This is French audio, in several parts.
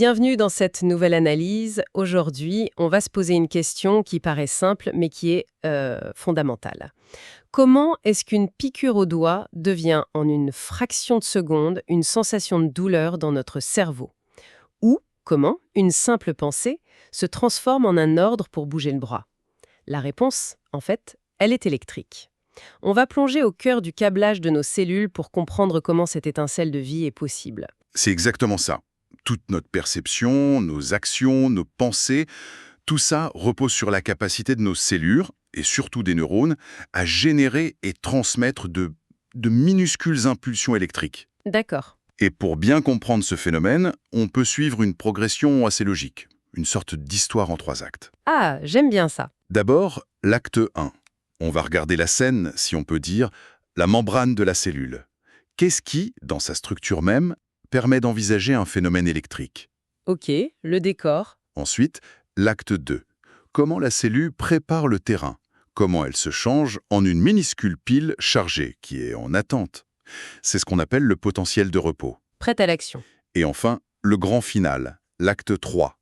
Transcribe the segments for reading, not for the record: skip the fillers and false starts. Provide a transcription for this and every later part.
Bienvenue dans cette nouvelle analyse. Aujourd'hui, on va se poser une question qui paraît simple, mais qui est fondamentale. Comment est-ce qu'une piqûre au doigt devient en une fraction de seconde une sensation de douleur dans notre cerveau? Ou comment une simple pensée se transforme en un ordre pour bouger le bras? La réponse, en fait, elle est électrique. On va plonger au cœur du câblage de nos cellules pour comprendre comment cette étincelle de vie est possible. C'est exactement ça. Toute notre perception, nos actions, nos pensées, tout ça repose sur la capacité de nos cellules, et surtout des neurones, à générer et transmettre de minuscules impulsions électriques. D'accord. Et pour bien comprendre ce phénomène, on peut suivre une progression assez logique, une sorte d'histoire en 3 actes. Ah, j'aime bien ça. D'abord, l'acte 1. On va regarder la scène, si on peut dire, la membrane de la cellule. Qu'est-ce qui, dans sa structure même, permet d'envisager un phénomène électrique? Ok, le décor. Ensuite, l'acte 2. Comment la cellule prépare le terrain? Comment elle se change en une minuscule pile chargée, qui est en attente? C'est ce qu'on appelle le potentiel de repos. Prête à l'action. Et enfin, le grand final, l'acte 3.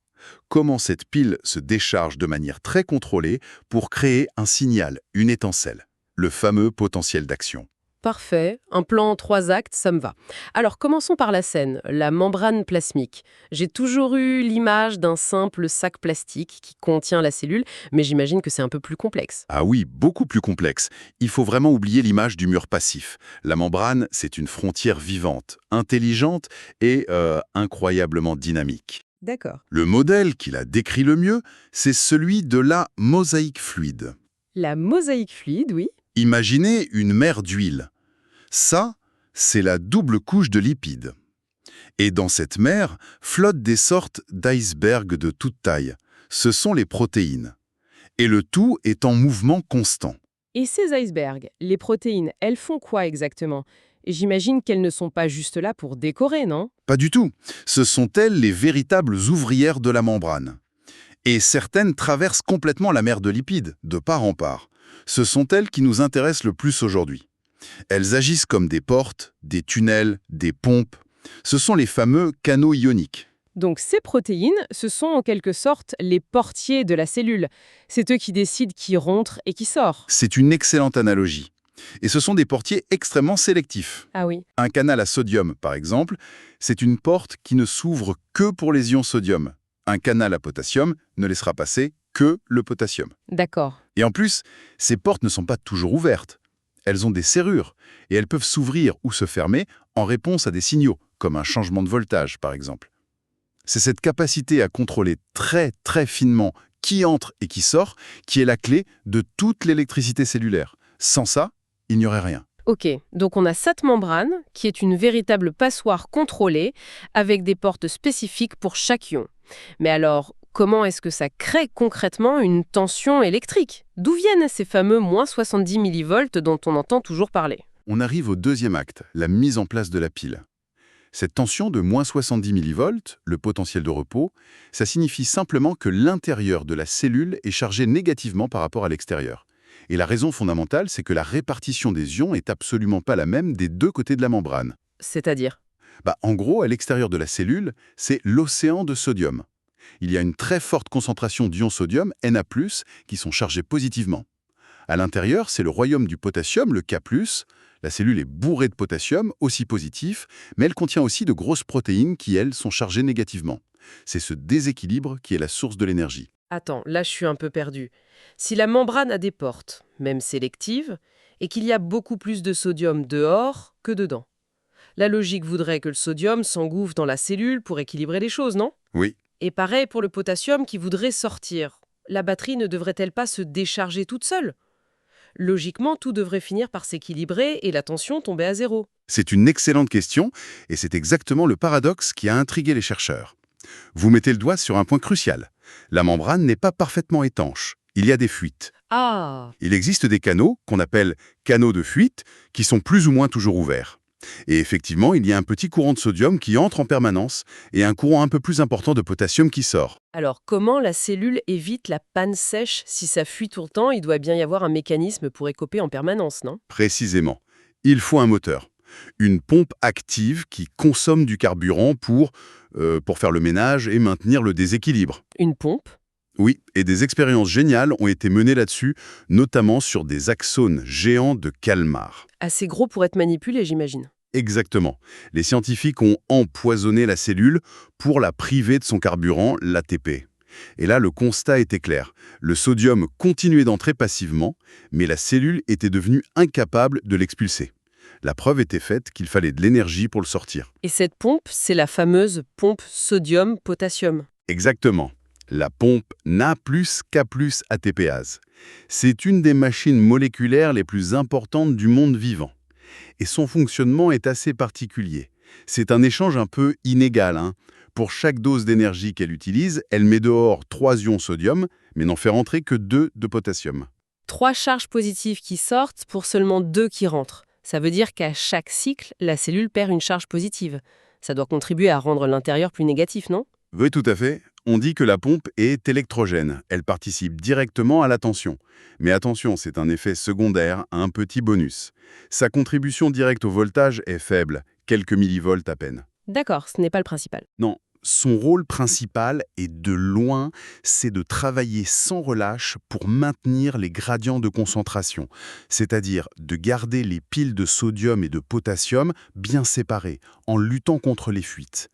Comment cette pile se décharge de manière très contrôlée pour créer un signal, une étincelle, le fameux potentiel d'action. Parfait, un plan en 3 actes, ça me va. Alors commençons par la scène, la membrane plasmique. J'ai toujours eu l'image d'un simple sac plastique qui contient la cellule, mais j'imagine que c'est un peu plus complexe. Ah oui, beaucoup plus complexe. Il faut vraiment oublier l'image du mur passif. La membrane, c'est une frontière vivante, intelligente et incroyablement dynamique. D'accord. Le modèle qui la décrit le mieux, c'est celui de la mosaïque fluide. La mosaïque fluide, oui. Imaginez une mer d'huile. Ça, c'est la double couche de lipides. Et dans cette mer flottent des sortes d'icebergs de toute taille. Ce sont les protéines. Et le tout est en mouvement constant. Et ces icebergs, les protéines, elles font quoi exactement? J'imagine qu'elles ne sont pas juste là pour décorer, non? Pas du tout. Ce sont elles les véritables ouvrières de la membrane. Et certaines traversent complètement la mer de lipides, de part en part. Ce sont elles qui nous intéressent le plus aujourd'hui. Elles agissent comme des portes, des tunnels, des pompes. Ce sont les fameux canaux ioniques. Donc ces protéines, ce sont en quelque sorte les portiers de la cellule. C'est eux qui décident qui rentre et qui sort. C'est une excellente analogie. Et ce sont des portiers extrêmement sélectifs. Ah oui. Un canal à sodium, par exemple, c'est une porte qui ne s'ouvre que pour les ions sodium. Un canal à potassium ne laissera passer que le potassium. D'accord. Et en plus, ces portes ne sont pas toujours ouvertes. Elles ont des serrures et elles peuvent s'ouvrir ou se fermer en réponse à des signaux, comme un changement de voltage, par exemple. C'est cette capacité à contrôler très très finement qui entre et qui sort qui est la clé de toute l'électricité cellulaire. Sans ça, il n'y aurait rien. Ok, donc on a cette membrane qui est une véritable passoire contrôlée avec des portes spécifiques pour chaque ion. Mais alors, comment est-ce que ça crée concrètement une tension électrique? D'où viennent ces fameux moins 70 millivolts dont on entend toujours parler? On arrive au deuxième acte, la mise en place de la pile. Cette tension de moins 70 millivolts, le potentiel de repos, ça signifie simplement que l'intérieur de la cellule est chargé négativement par rapport à l'extérieur. Et la raison fondamentale, c'est que la répartition des ions est absolument pas la même des deux côtés de la membrane. C'est-à-dire? En gros, à l'extérieur de la cellule, c'est l'océan de sodium. Il y a une très forte concentration d'ions sodium, Na+, qui sont chargés positivement. À l'intérieur, c'est le royaume du potassium, le K+. La cellule est bourrée de potassium, aussi positif, mais elle contient aussi de grosses protéines qui, elles, sont chargées négativement. C'est ce déséquilibre qui est la source de l'énergie. Attends, là je suis un peu perdue. Si la membrane a des portes, même sélectives, et qu'il y a beaucoup plus de sodium dehors que dedans, la logique voudrait que le sodium s'engouffre dans la cellule pour équilibrer les choses, non? Oui, Et pareil pour le potassium qui voudrait sortir. La batterie ne devrait-elle pas se décharger toute seule? Logiquement, tout devrait finir par s'équilibrer et la tension tomber à zéro. c'est une excellente question, et c'est exactement le paradoxe qui a intrigué les chercheurs. Vous mettez le doigt sur un point crucial. La membrane n'est pas parfaitement étanche. Il y a des fuites. Ah! Il existe des canaux, qu'on appelle canaux de fuite, qui sont plus ou moins toujours ouverts. Et effectivement, il y a un petit courant de sodium qui entre en permanence et un courant un peu plus important de potassium qui sort. Alors, comment la cellule évite la panne sèche? Si ça fuit tout le temps, il doit bien y avoir un mécanisme pour écoper en permanence, non? Précisément. Il faut un moteur. Une pompe active qui consomme du carburant pour faire le ménage et maintenir le déséquilibre. Une pompe? Oui, et des expériences géniales ont été menées là-dessus, notamment sur des axones géants de calmar. Assez gros pour être manipulé, j'imagine. Exactement. Les scientifiques ont empoisonné la cellule pour la priver de son carburant, l'ATP. Et là, le constat était clair. Le sodium continuait d'entrer passivement, mais la cellule était devenue incapable de l'expulser. La preuve était faite qu'il fallait de l'énergie pour le sortir. Et cette pompe, c'est la fameuse pompe sodium-potassium. Exactement. La pompe Na+, K+, ATPase. C'est une des machines moléculaires les plus importantes du monde vivant. Et son fonctionnement est assez particulier. C'est un échange un peu inégal, hein. Pour chaque dose d'énergie qu'elle utilise, elle met dehors 3 ions sodium, mais n'en fait rentrer que 2 de potassium. 3 charges positives qui sortent pour seulement 2 qui rentrent. Ça veut dire qu'à chaque cycle, la cellule perd une charge positive. Ça doit contribuer à rendre l'intérieur plus négatif, non? Oui, tout à fait. On dit que la pompe est électrogène. Elle participe directement à la tension. Mais attention, c'est un effet secondaire, un petit bonus. Sa contribution directe au voltage est faible, quelques millivolts à peine. D'accord, ce n'est pas le principal. Non, son rôle principal, et de loin, c'est de travailler sans relâche pour maintenir les gradients de concentration, c'est-à-dire de garder les piles de sodium et de potassium bien séparées, en luttant contre les fuites.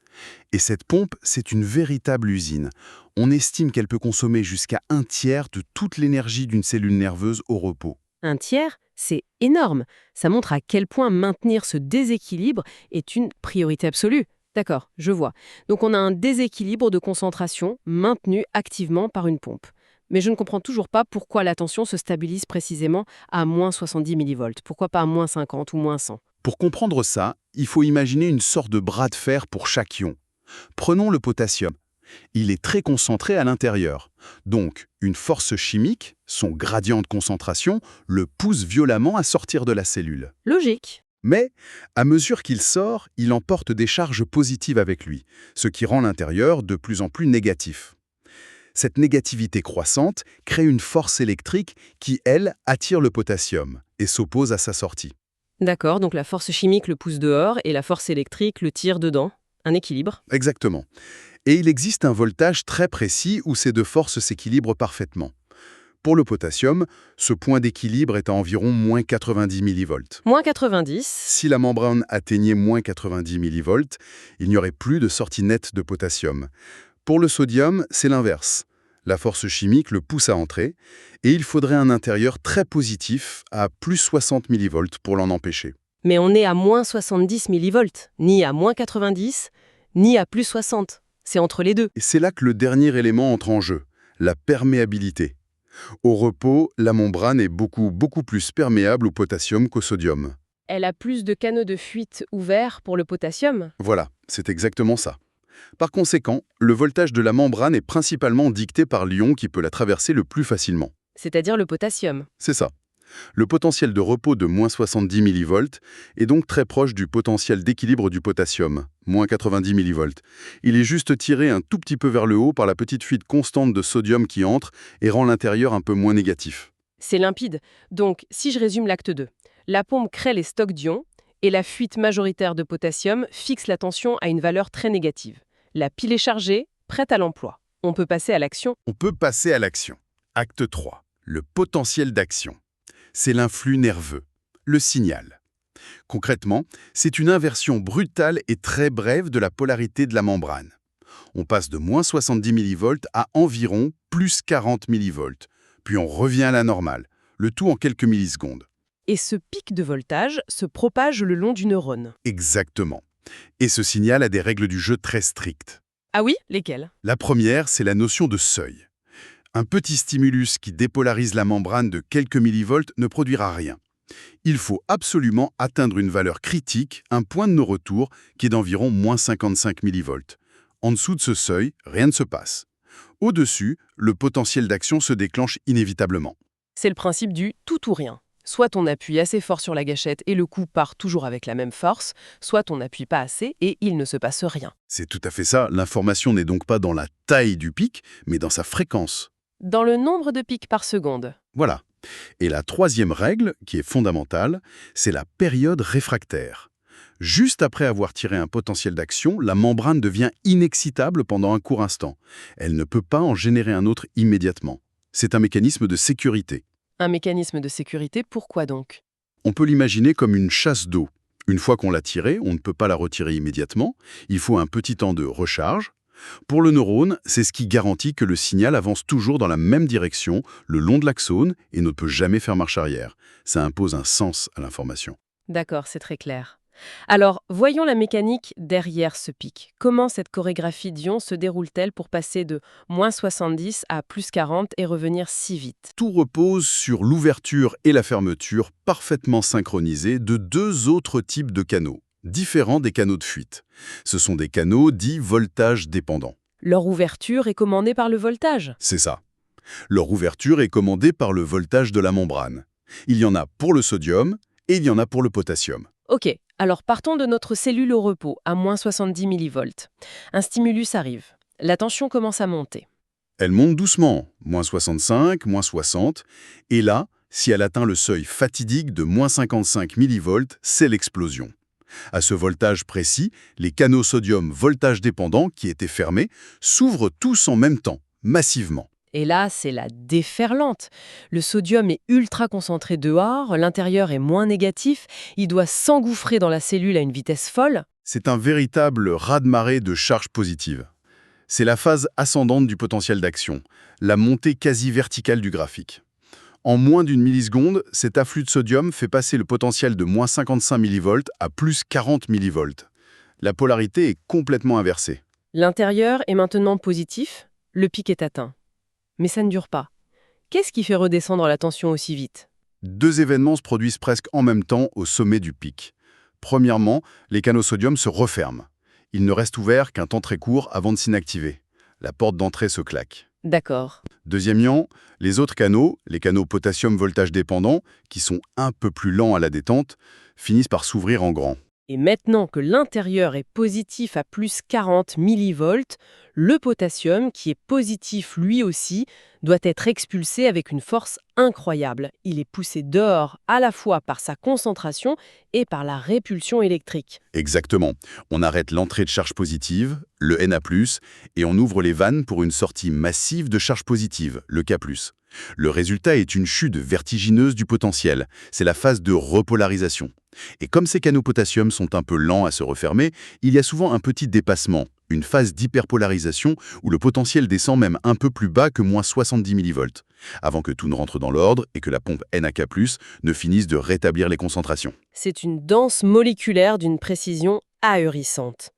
Et cette pompe, c'est une véritable usine. On estime qu'elle peut consommer jusqu'à 1/3 de toute l'énergie d'une cellule nerveuse au repos. 1/3, c'est énorme. Ça montre à quel point maintenir ce déséquilibre est une priorité absolue. D'accord, je vois. Donc on a un déséquilibre de concentration maintenu activement par une pompe. Mais je ne comprends toujours pas pourquoi la tension se stabilise précisément à moins 70 millivolts. Pourquoi pas à moins 50 ou moins 100? Pour comprendre ça, il faut imaginer une sorte de bras de fer pour chaque ion. Prenons le potassium. Il est très concentré à l'intérieur. Donc, une force chimique, son gradient de concentration, le pousse violemment à sortir de la cellule. Logique. Mais, à mesure qu'il sort, il emporte des charges positives avec lui, ce qui rend l'intérieur de plus en plus négatif. Cette négativité croissante crée une force électrique qui, elle, attire le potassium et s'oppose à sa sortie. D'accord, donc la force chimique le pousse dehors et la force électrique le tire dedans. Un équilibre. Exactement. Et il existe un voltage très précis où ces deux forces s'équilibrent parfaitement. Pour le potassium, ce point d'équilibre est à environ moins 90 millivolts. Moins 90. Si la membrane atteignait moins 90 millivolts, il n'y aurait plus de sortie nette de potassium. Pour le sodium, c'est l'inverse. La force chimique le pousse à entrer, et il faudrait un intérieur très positif à plus 60 millivolts pour l'en empêcher. Mais on est à moins 70 millivolts, ni à moins 90, ni à plus 60. C'est entre les deux. Et c'est là que le dernier élément entre en jeu, la perméabilité. Au repos, la membrane est beaucoup plus perméable au potassium qu'au sodium. Elle a plus de canaux de fuite ouverts pour le potassium. Voilà, c'est exactement ça. Par conséquent, le voltage de la membrane est principalement dicté par l'ion qui peut la traverser le plus facilement. C'est-à-dire le potassium. C'est ça. Le potentiel de repos de moins 70 millivolts est donc très proche du potentiel d'équilibre du potassium, moins 90 millivolts. Il est juste tiré un tout petit peu vers le haut par la petite fuite constante de sodium qui entre et rend l'intérieur un peu moins négatif. C'est limpide. Donc, si je résume l'acte 2, la pompe crée les stocks d'ions et la fuite majoritaire de potassium fixe la tension à une valeur très négative. La pile est chargée, prête à l'emploi. On peut passer à l'action. On peut passer à l'action. Acte 3. Le potentiel d'action. C'est l'influx nerveux, le signal. Concrètement, c'est une inversion brutale et très brève de la polarité de la membrane. On passe de moins 70 millivolts à environ plus 40 millivolts, puis on revient à la normale, le tout en quelques millisecondes. Et ce pic de voltage se propage le long du neurone. Exactement. Et ce signal a des règles du jeu très strictes. Ah oui, lesquelles? La première, c'est la notion de seuil. Un petit stimulus qui dépolarise la membrane de quelques millivolts ne produira rien. Il faut absolument atteindre une valeur critique, un point de non-retour, qui est d'environ moins 55 millivolts. En dessous de ce seuil, rien ne se passe. Au-dessus, le potentiel d'action se déclenche inévitablement. C'est le principe du tout ou rien. Soit on appuie assez fort sur la gâchette et le coup part toujours avec la même force, soit on n'appuie pas assez et il ne se passe rien. C'est tout à fait ça, l'information n'est donc pas dans la taille du pic, mais dans sa fréquence. Dans le nombre de pics par seconde. Voilà. Et la troisième règle, qui est fondamentale, c'est la période réfractaire. Juste après avoir tiré un potentiel d'action, la membrane devient inexcitable pendant un court instant. Elle ne peut pas en générer un autre immédiatement. C'est un mécanisme de sécurité. Un mécanisme de sécurité, pourquoi donc? On peut l'imaginer comme une chasse d'eau. Une fois qu'on l'a tirée, on ne peut pas la retirer immédiatement. Il faut un petit temps de recharge. Pour le neurone, c'est ce qui garantit que le signal avance toujours dans la même direction, le long de l'axone, et ne peut jamais faire marche arrière. Ça impose un sens à l'information. D'accord, c'est très clair. Alors, voyons la mécanique derrière ce pic. Comment cette chorégraphie d'ions se déroule-t-elle pour passer de -70 à +40 et revenir si vite? Tout repose sur l'ouverture et la fermeture parfaitement synchronisées de deux autres types de canaux, différents des canaux de fuite. Ce sont des canaux dits voltage dépendants. Leur ouverture est commandée par le voltage. C'est ça. Leur ouverture est commandée par le voltage de la membrane. Il y en a pour le sodium et il y en a pour le potassium. Ok, alors partons de notre cellule au repos, à -70 millivolts. Un stimulus arrive. La tension commence à monter. Elle monte doucement, -65, -60, et là, si elle atteint le seuil fatidique de -55 millivolts, c'est l'explosion. À ce voltage précis, les canaux sodium voltage dépendants, qui étaient fermés, s'ouvrent tous en même temps, massivement. Et là, c'est la déferlante. Le sodium est ultra concentré dehors, l'intérieur est moins négatif, il doit s'engouffrer dans la cellule à une vitesse folle. C'est un véritable raz-de-marée de charges positives. C'est la phase ascendante du potentiel d'action, la montée quasi verticale du graphique. En moins d'une milliseconde, cet afflux de sodium fait passer le potentiel de -55 millivolts à +40 millivolts. La polarité est complètement inversée. L'intérieur est maintenant positif, le pic est atteint. Mais ça ne dure pas. Qu'est-ce qui fait redescendre la tension aussi vite? Deux événements se produisent presque en même temps au sommet du pic. Premièrement, les canaux sodium se referment. Ils ne restent ouverts qu'un temps très court avant de s'inactiver. La porte d'entrée se claque. D'accord. Deuxièmement, les autres canaux, les canaux potassium voltage dépendants, qui sont un peu plus lents à la détente, finissent par s'ouvrir en grand. Et maintenant que l'intérieur est positif à +40 millivolts, le potassium, qui est positif lui aussi, doit être expulsé avec une force incroyable. Il est poussé dehors à la fois par sa concentration et par la répulsion électrique. Exactement. On arrête l'entrée de charge positive, le Na+, et on ouvre les vannes pour une sortie massive de charge positive, le K+. Le résultat est une chute vertigineuse du potentiel. C'est la phase de repolarisation. Et comme ces canaux potassium sont un peu lents à se refermer, il y a souvent un petit dépassement, une phase d'hyperpolarisation où le potentiel descend même un peu plus bas que -70 millivolts, avant que tout ne rentre dans l'ordre et que la pompe NaK+, ne finisse de rétablir les concentrations. C'est une danse moléculaire d'une précision ahurissante.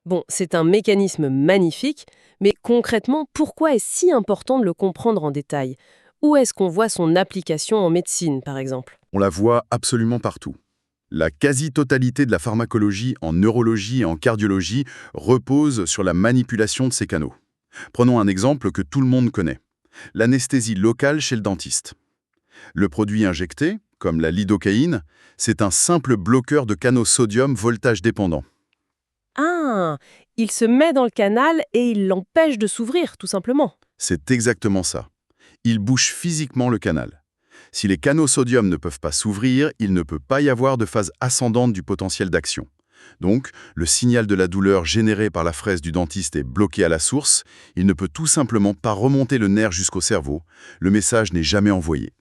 Bon, c'est un mécanisme magnifique, mais concrètement, pourquoi est-ce si important de le comprendre en détail? Où est-ce qu'on voit son application en médecine, par exemple? On la voit absolument partout. La quasi-totalité de la pharmacologie en neurologie et en cardiologie repose sur la manipulation de ces canaux. Prenons un exemple que tout le monde connaît. L'anesthésie locale chez le dentiste. Le produit injecté, comme la lidocaïne, c'est un simple bloqueur de canaux sodium voltage dépendant. Ah, il se met dans le canal et il l'empêche de s'ouvrir, tout simplement. C'est exactement ça. Il bouche physiquement le canal. Si les canaux sodium ne peuvent pas s'ouvrir, il ne peut pas y avoir de phase ascendante du potentiel d'action. Donc, le signal de la douleur généré par la fraise du dentiste est bloqué à la source, il ne peut tout simplement pas remonter le nerf jusqu'au cerveau, le message n'est jamais envoyé.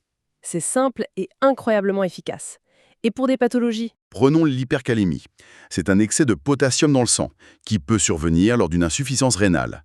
C'est simple et incroyablement efficace. Et pour des pathologies? Prenons l'hypercalémie. C'est un excès de potassium dans le sang, qui peut survenir lors d'une insuffisance rénale.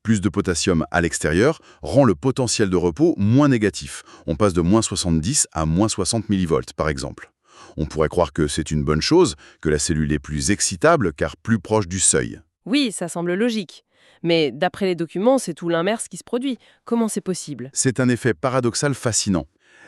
Plus de potassium à l'extérieur rend le potentiel de repos moins négatif. On passe de -70 à -60 millivolts, par exemple. On pourrait croire que c'est une bonne chose, que la cellule est plus excitable car plus proche du seuil. Oui, ça semble logique. Mais d'après les documents, c'est tout l'inverse qui se produit. Comment c'est possible? C'est un effet paradoxal fascinant.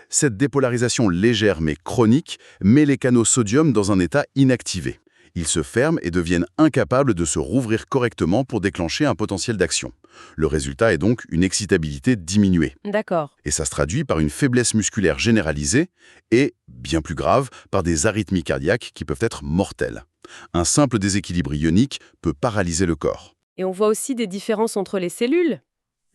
Cette dépolarisation légère mais chronique met les canaux sodium dans un état inactivé. Ils se ferment et deviennent incapables de se rouvrir correctement pour déclencher un potentiel d'action. Le résultat est donc une excitabilité diminuée. D'accord. Et ça se traduit par une faiblesse musculaire généralisée et, bien plus grave, par des arythmies cardiaques qui peuvent être mortelles. Un simple déséquilibre ionique peut paralyser le corps. Et on voit aussi des différences entre les cellules.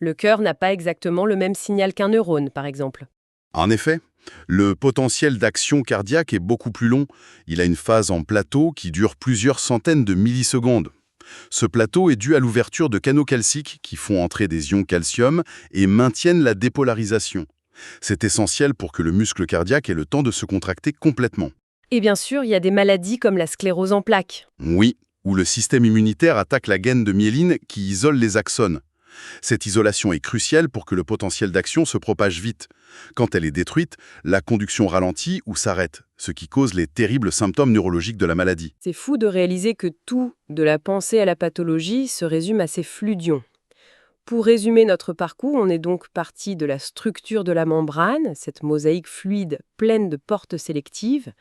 Le cœur n'a pas exactement le même signal qu'un neurone, par exemple. En effet, Le potentiel d'action cardiaque est beaucoup plus long. Il a une phase en plateau qui dure plusieurs centaines de millisecondes. Ce plateau est dû à l'ouverture de canaux calciques qui font entrer des ions calcium et maintiennent la dépolarisation. C'est essentiel pour que le muscle cardiaque ait le temps de se contracter complètement. Et bien sûr, il y a des maladies comme la sclérose en plaques. Oui, où le système immunitaire attaque la gaine de myéline qui isole les axones. Cette isolation est cruciale pour que le potentiel d'action se propage vite. Quand elle est détruite, la conduction ralentit ou s'arrête, ce qui cause les terribles symptômes neurologiques de la maladie. C'est fou de réaliser que tout, de la pensée à la pathologie, se résume à ces fluidions. Pour résumer notre parcours, on est donc parti de la structure de la membrane, cette mosaïque fluide pleine de portes sélectives.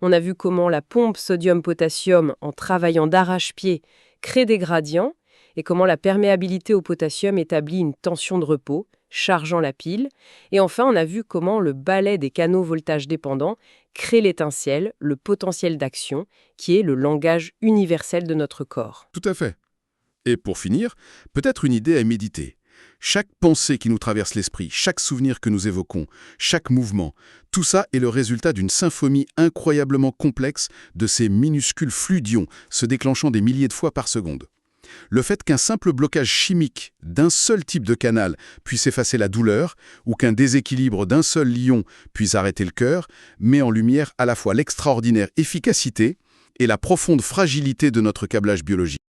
On a vu comment la pompe sodium-potassium, en travaillant d'arrache-pied, crée des gradients, et comment la perméabilité au potassium établit une tension de repos, chargeant la pile. Et enfin, on a vu comment le balai des canaux voltage dépendants crée l'étincelle, le potentiel d'action, qui est le langage universel de notre corps. Tout à fait. Et pour finir, peut-être une idée à méditer. Chaque pensée qui nous traverse l'esprit, chaque souvenir que nous évoquons, chaque mouvement, tout ça est le résultat d'une symphonie incroyablement complexe de ces minuscules fluidions se déclenchant des milliers de fois par seconde. Le fait qu'un simple blocage chimique d'un seul type de canal puisse effacer la douleur ou qu'un déséquilibre d'un seul ion puisse arrêter le cœur met en lumière à la fois l'extraordinaire efficacité et la profonde fragilité de notre câblage biologique.